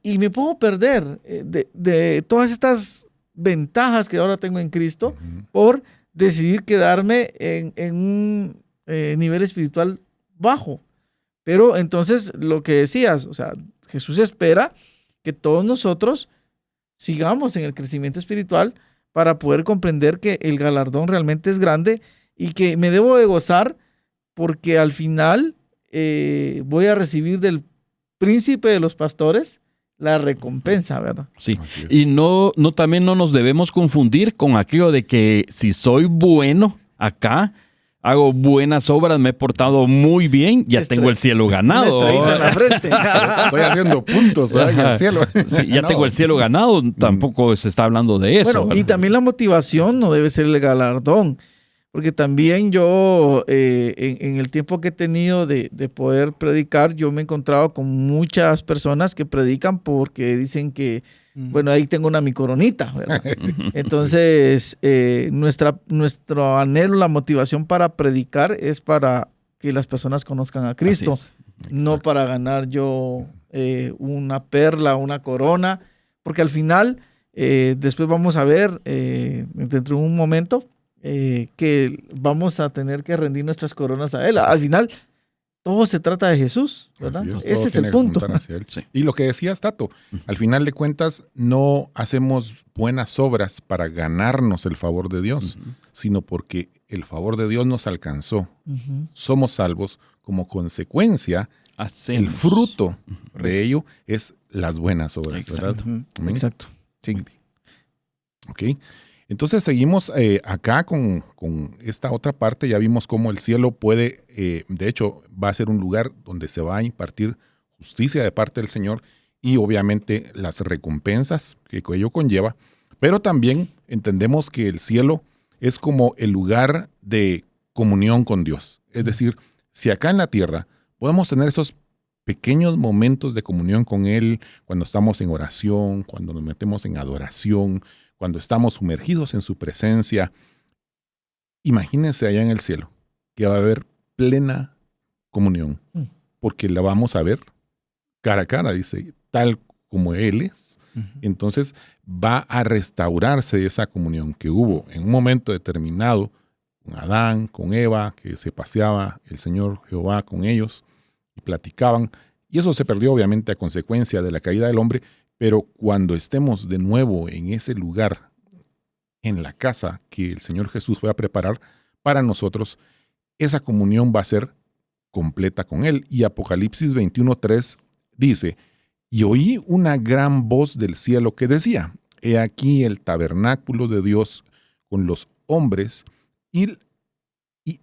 Y me puedo perder de todas estas ventajas que ahora tengo en Cristo por decidir quedarme en un nivel espiritual bajo. Pero entonces lo que decías, o sea, Jesús espera que todos nosotros sigamos en el crecimiento espiritual para poder comprender que el galardón realmente es grande y que me debo de gozar porque al final voy a recibir del príncipe de los pastores la recompensa, ¿verdad? Sí. Así es. Y también no nos debemos confundir con aquello de que si soy bueno acá, hago buenas obras, me he portado muy bien, ya tengo el cielo Una ganado. estrellita en la frente. Estoy haciendo puntos en el cielo. Sí, ya No. tengo el cielo ganado, tampoco se está hablando de eso. Bueno, y ¿verdad? también la motivación no debe ser el galardón, porque también yo, en el tiempo que he tenido de poder predicar, yo me he encontrado con muchas personas que predican porque dicen que, bueno, ahí tengo mi coronita, ¿verdad? Entonces, nuestro anhelo, la motivación para predicar es para que las personas conozcan a Cristo, Así es. no para ganar yo una perla, una corona, porque al final, después vamos a ver, dentro de un momento, que vamos a tener que rendir nuestras coronas a Él. Al final, todo se trata de Jesús, ¿verdad? Así es, todo Ese es tiene el que punto. apuntar hacia él. Sí. Y lo que decías, Tato, al final de cuentas no hacemos buenas obras para ganarnos el favor de Dios, sino porque el favor de Dios nos alcanzó. Ujú. Somos salvos como consecuencia. Hacemos. El fruto de ello es las buenas obras, Exacto. ¿verdad? Amén. Exacto. Sí. Ok. Entonces seguimos acá con esta otra parte. Ya vimos cómo el cielo puede, de hecho, va a ser un lugar donde se va a impartir justicia de parte del Señor y obviamente las recompensas que ello conlleva. Pero también entendemos que el cielo es como el lugar de comunión con Dios. Es decir, si acá en la tierra podemos tener esos pequeños momentos de comunión con Él, cuando estamos en oración, cuando nos metemos en adoración, cuando estamos sumergidos en su presencia, imagínense allá en el cielo que va a haber plena comunión, porque la vamos a ver cara a cara, dice, tal como Él es, entonces va a restaurarse esa comunión que hubo en un momento determinado con Adán, con Eva, que se paseaba el Señor Jehová con ellos y platicaban. Y eso se perdió obviamente a consecuencia de la caída del hombre, pero cuando estemos de nuevo en ese lugar, en la casa que el Señor Jesús fue a preparar para nosotros, esa comunión va a ser completa con Él. Y Apocalipsis 21:3 dice: y oí una gran voz del cielo que decía: he aquí el tabernáculo de Dios con los hombres, y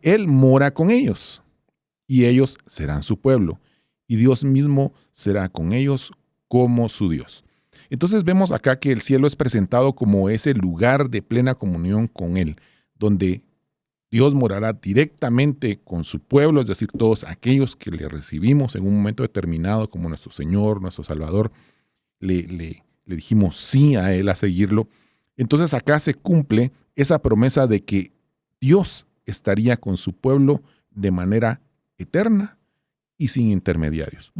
Él mora con ellos, y ellos serán su pueblo, y Dios mismo será con ellos como su Dios. Entonces vemos acá que el cielo es presentado como ese lugar de plena comunión con Él, donde Dios morará directamente con su pueblo, es decir, todos aquellos que le recibimos en un momento determinado como nuestro Señor, nuestro Salvador, le dijimos sí a Él, a seguirlo. Entonces acá se cumple esa promesa de que Dios estaría con su pueblo de manera eterna y sin intermediarios.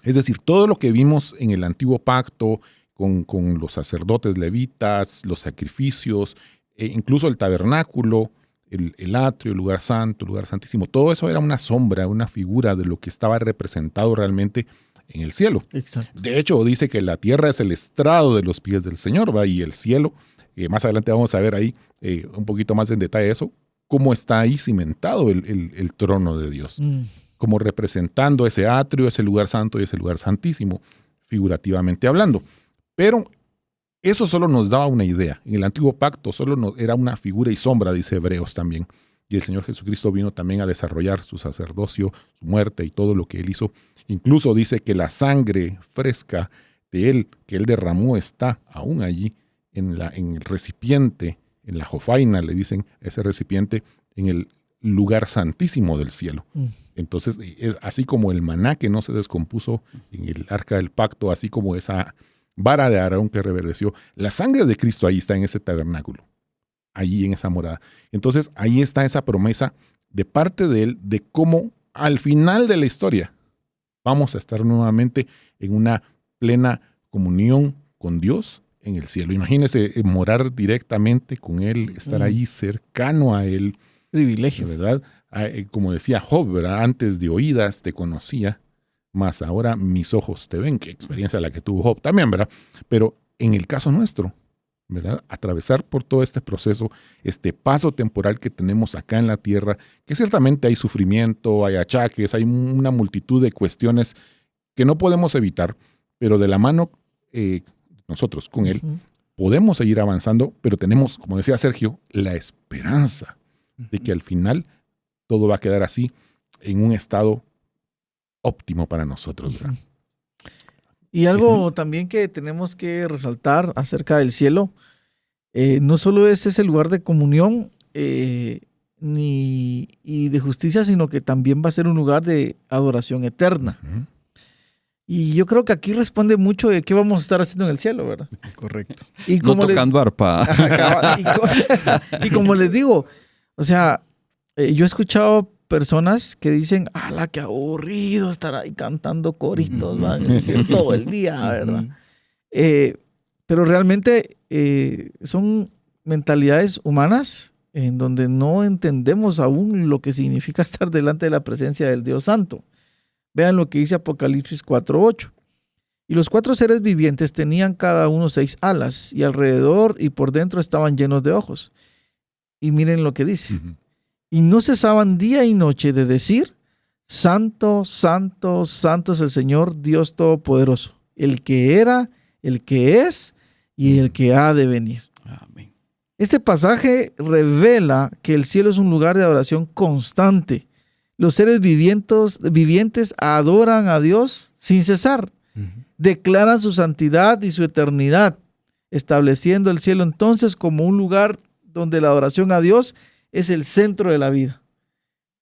Es decir, todo lo que vimos en el antiguo pacto con los sacerdotes levitas, los sacrificios, incluso el tabernáculo, el atrio, el lugar santo, el lugar santísimo, todo eso era una sombra, una figura de lo que estaba representado realmente en el cielo. Exacto. De hecho, dice que la tierra es el estrado de los pies del Señor, ¿va? Y el cielo, más adelante vamos a ver ahí un poquito más en detalle eso, cómo está ahí cimentado el trono de Dios, como representando ese atrio, ese lugar santo y ese lugar santísimo, figurativamente hablando. Pero eso solo nos daba una idea. En el antiguo pacto solo era una figura y sombra, dice Hebreos también. Y el Señor Jesucristo vino también a desarrollar su sacerdocio, su muerte y todo lo que Él hizo. Incluso dice que la sangre fresca de Él, que Él derramó, está aún allí en el recipiente, en la jofaina, le dicen ese recipiente, en el lugar santísimo del cielo. Entonces, es así como el maná que no se descompuso en el arca del pacto, así como esa vara de Aarón que reverdeció, la sangre de Cristo ahí está en ese tabernáculo, allí en esa morada. Entonces, ahí está esa promesa de parte de Él de cómo al final de la historia vamos a estar nuevamente en una plena comunión con Dios en el cielo. Imagínese morar directamente con Él, estar ahí cercano a Él. Privilegio. ¿Verdad? Como decía Job, ¿verdad? Antes de oídas te conocía, mas ahora mis ojos te ven. Qué experiencia la que tuvo Job también, ¿verdad? Pero en el caso nuestro, ¿verdad? Atravesar por todo este proceso, este paso temporal que tenemos acá en la tierra, que ciertamente hay sufrimiento, hay achaques, hay una multitud de cuestiones que no podemos evitar, pero de la mano nosotros con Él podemos seguir avanzando, pero tenemos, como decía Sergio, la esperanza de que al final todo va a quedar así en un estado óptimo para nosotros, ¿verdad? Y algo también que tenemos que resaltar acerca del cielo, no solo es ese lugar de comunión y de justicia, sino que también va a ser un lugar de adoración eterna. Y yo creo que aquí responde mucho de qué vamos a estar haciendo en el cielo, ¿verdad? Correcto. Y No tocando arpa. y como les digo, o sea, yo he escuchado personas que dicen, ¡ala, qué aburrido estar ahí cantando coritos, van a decir todo el día, ¿verdad? Pero realmente son mentalidades humanas en donde no entendemos aún lo que significa estar delante de la presencia del Dios Santo. Vean lo que dice Apocalipsis 4:8. Y los 4 seres vivientes tenían cada uno 6 alas, y alrededor y por dentro estaban llenos de ojos. Y miren lo que dice. Y no cesaban día y noche de decir: Santo, santo, santo es el Señor Dios Todopoderoso, el que era, el que es y el que ha de venir. Amén. Este pasaje revela que el cielo es un lugar de adoración constante. Los seres vivientes adoran a Dios sin cesar. Declaran su santidad y su eternidad, estableciendo el cielo entonces como un lugar donde la adoración a Dios es el centro de la vida.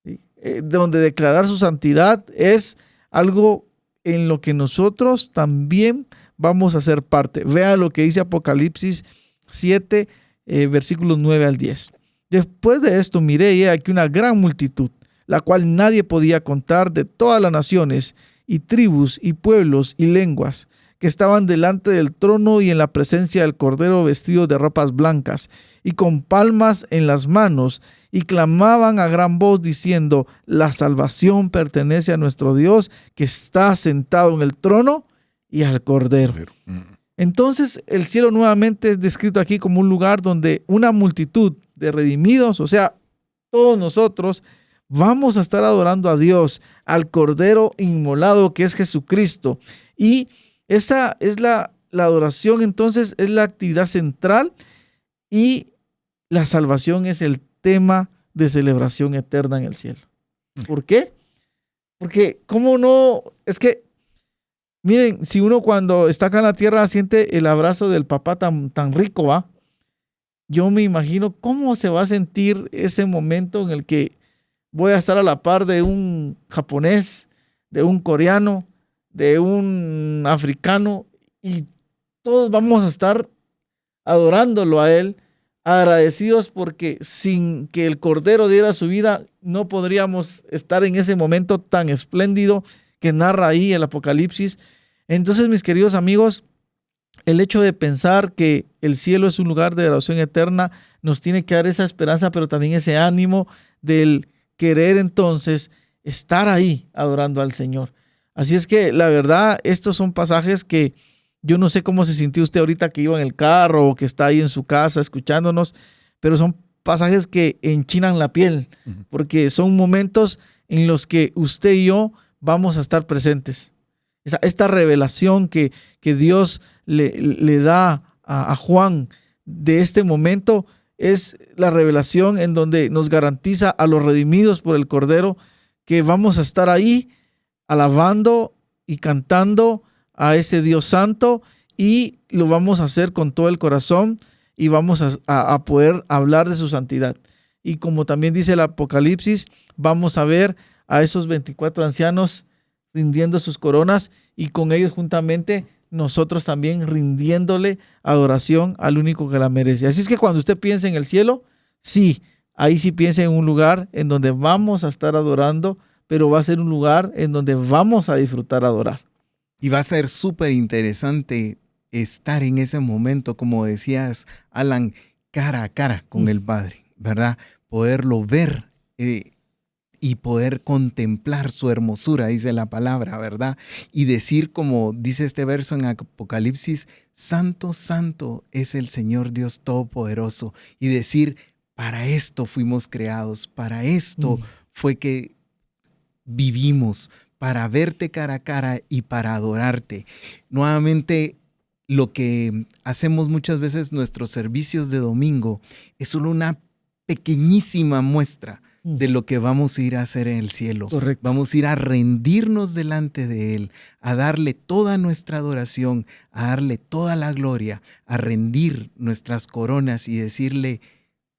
¿Sí? Donde declarar su santidad es algo en lo que nosotros también vamos a ser parte. Vea lo que dice Apocalipsis 7, versículos 9 al 10. Después de esto miré y he aquí una gran multitud, la cual nadie podía contar, de todas las naciones y tribus y pueblos y lenguas, que estaban delante del trono y en la presencia del Cordero vestidos de ropas blancas y con palmas en las manos, y clamaban a gran voz diciendo: la salvación pertenece a nuestro Dios que está sentado en el trono y al Cordero. Entonces el cielo nuevamente es descrito aquí como un lugar donde una multitud de redimidos, o sea, todos nosotros, vamos a estar adorando a Dios, al Cordero inmolado que es Jesucristo. Y esa es la adoración, entonces, es la actividad central, y la salvación es el tema de celebración eterna en el cielo. ¿Por qué? Porque, ¿cómo no? Es que, miren, si uno cuando está acá en la tierra siente el abrazo del papá tan rico, ¿va? Yo me imagino cómo se va a sentir ese momento en el que voy a estar a la par de un japonés, de un coreano, de un africano, y todos vamos a estar adorándolo a él, agradecidos porque sin que el Cordero diera su vida, no podríamos estar en ese momento tan espléndido que narra ahí el Apocalipsis. Entonces, mis queridos amigos, el hecho de pensar que el cielo es un lugar de adoración eterna nos tiene que dar esa esperanza, pero también ese ánimo del querer entonces estar ahí adorando al Señor. Así es que la verdad, estos son pasajes que yo no sé cómo se sintió usted ahorita que iba en el carro o que está ahí en su casa escuchándonos, pero son pasajes que enchinan la piel, porque son momentos en los que usted y yo vamos a estar presentes. Esta revelación que Dios le da a Juan de este momento es la revelación en donde nos garantiza a los redimidos por el Cordero que vamos a estar ahí alabando y cantando a ese Dios santo, y lo vamos a hacer con todo el corazón y vamos a poder hablar de su santidad. Y como también dice el Apocalipsis, vamos a ver a esos 24 ancianos rindiendo sus coronas, y con ellos juntamente nosotros también rindiéndole adoración al único que la merece. Así es que cuando usted piense en el cielo, sí, ahí sí piense en un lugar en donde vamos a estar adorando, pero va a ser un lugar en donde vamos a disfrutar adorar. Y va a ser súper interesante estar en ese momento, como decías, Alan, cara a cara con el Padre, ¿verdad? Poderlo ver y poder contemplar su hermosura, dice la palabra, ¿verdad? Y decir, como dice este verso en Apocalipsis, santo, santo es el Señor Dios Todopoderoso. Y decir, para esto fuimos creados, para esto fue que vivimos, para verte cara a cara y para adorarte. Nuevamente, lo que hacemos muchas veces, nuestros servicios de domingo, es solo una pequeñísima muestra de lo que vamos a ir a hacer en el cielo. Correcto. Vamos a ir a rendirnos delante de Él, a darle toda nuestra adoración, a darle toda la gloria, a rendir nuestras coronas y decirle,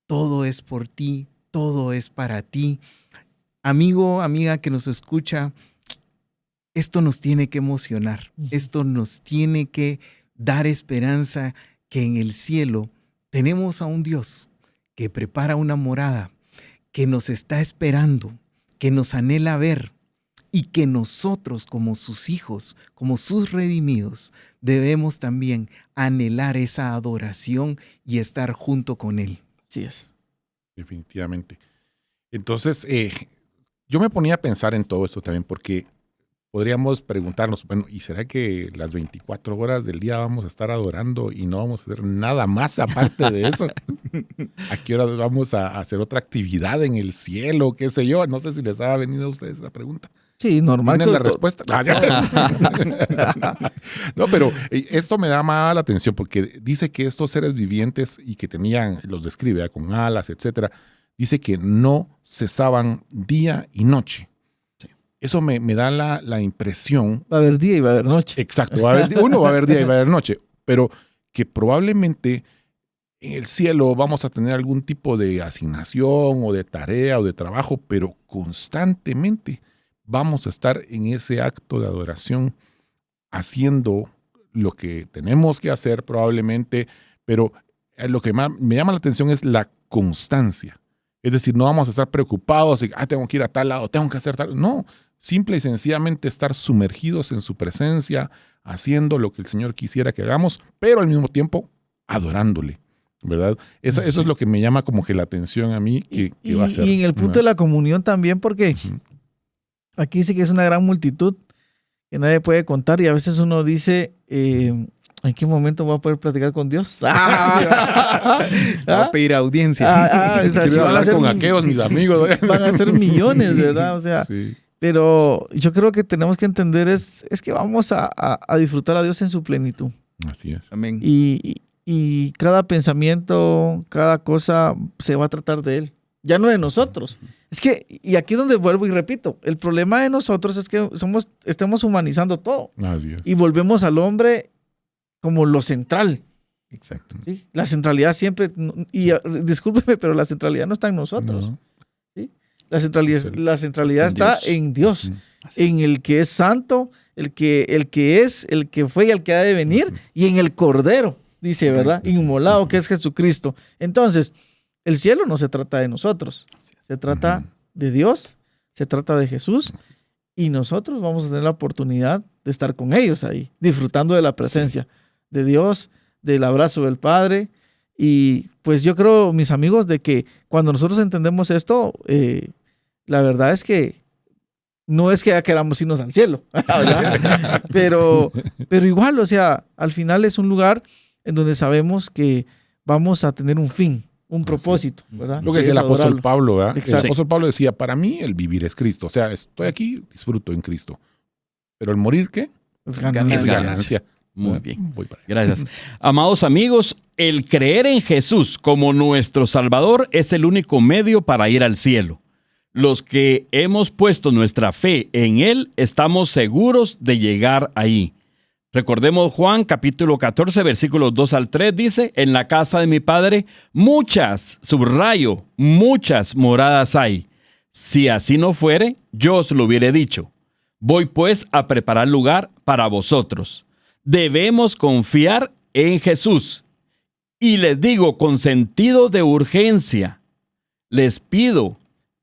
todo es por ti, todo es para ti. Amigo, amiga que nos escucha, esto nos tiene que emocionar, esto nos tiene que dar esperanza que en el cielo tenemos a un Dios que prepara una morada, que nos está esperando, que nos anhela ver, y que nosotros como sus hijos, como sus redimidos, debemos también anhelar esa adoración y estar junto con Él. Así es. Definitivamente. Entonces, yo me ponía a pensar en todo esto también, porque podríamos preguntarnos, bueno, ¿y será que las 24 horas del día vamos a estar adorando y no vamos a hacer nada más aparte de eso? ¿A qué hora vamos a hacer otra actividad en el cielo? ¿Qué sé yo? No sé si les ha venido a ustedes esa pregunta. Sí, normal. ¿Tienen la respuesta? No, pero esto me da más la atención porque dice que estos seres vivientes y que tenían, los describe con alas, etcétera, dice que no cesaban día y noche. Eso me da la impresión. Va a haber día y va a haber noche. Exacto. Uno va a haber día y va a haber noche. Pero que probablemente en el cielo vamos a tener algún tipo de asignación o de tarea o de trabajo, pero constantemente vamos a estar en ese acto de adoración haciendo lo que tenemos que hacer probablemente, pero lo que más me llama la atención es la constancia. Es decir, no vamos a estar preocupados y tengo que ir a tal lado, tengo que hacer tal. No. simple y sencillamente estar sumergidos en su presencia, haciendo lo que el Señor quisiera que hagamos, pero al mismo tiempo adorándole, ¿verdad? Eso es lo que me llama como que la atención a mí que va a ser. Y en el punto de la comunión también, porque aquí dice que es una gran multitud que nadie puede contar, y a veces uno dice, ¿en qué momento voy a poder platicar con Dios? Va a pedir audiencia. Quiero hablar con aquellos, mis amigos. Van a ser millones, ¿verdad? O sea, sí. Pero yo creo que tenemos que entender es que vamos a disfrutar a Dios en su plenitud. Así es. Amén. Y cada pensamiento, cada cosa se va a tratar de Él, ya no de nosotros. Es que, y aquí es donde vuelvo y repito, el problema de nosotros es que estamos humanizando todo. Así es. Y volvemos al hombre como lo central. Exacto. ¿Sí? La centralidad siempre, y discúlpeme, pero la centralidad no está en nosotros. No. ¿Sí? La centralidad está en Dios, en el que es santo, el que es, el que fue y el que ha de venir, y en el Cordero, dice, ¿verdad? Inmolado, que es Jesucristo. Entonces, el cielo no se trata de nosotros, se trata de Dios, se trata de Jesús, y nosotros vamos a tener la oportunidad de estar con ellos ahí, disfrutando de la presencia de Dios, del abrazo del Padre. Y pues yo creo, mis amigos, de que cuando nosotros entendemos esto, la verdad es que no es que ya queramos irnos al cielo, ¿verdad? pero igual, o sea, al final es un lugar en donde sabemos que vamos a tener un fin, un propósito, ¿verdad? Lo que decía el apóstol Pablo, ¿verdad? Exacto. El apóstol Pablo decía, para mí el vivir es Cristo. O sea, estoy aquí, disfruto en Cristo. Pero el morir, ¿qué? Es Es ganancia. Muy bien. Voy para allá. Gracias. Amados amigos, el creer en Jesús como nuestro Salvador es el único medio para ir al cielo. Los que hemos puesto nuestra fe en Él, estamos seguros de llegar ahí. Recordemos Juan capítulo 14, versículos 2 al 3, dice, en la casa de mi Padre muchas, subrayo, muchas moradas hay. Si así no fuere, yo os lo hubiera dicho. Voy pues a preparar lugar para vosotros. Debemos confiar en Jesús. Y les digo con sentido de urgencia, les pido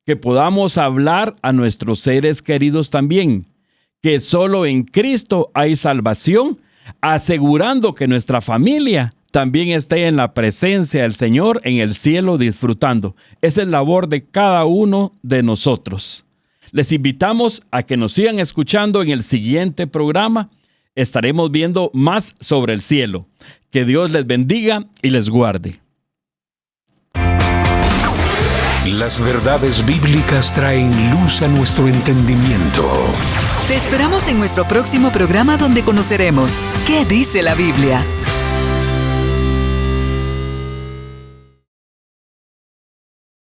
que podamos hablar a nuestros seres queridos también, que solo en Cristo hay salvación, asegurando que nuestra familia también esté en la presencia del Señor en el cielo disfrutando. Esa es la labor de cada uno de nosotros. Les invitamos a que nos sigan escuchando en el siguiente programa. Estaremos viendo más sobre el cielo. Que Dios les bendiga y les guarde. Las verdades bíblicas traen luz a nuestro entendimiento. Te esperamos en nuestro próximo programa donde conoceremos ¿Qué dice la Biblia?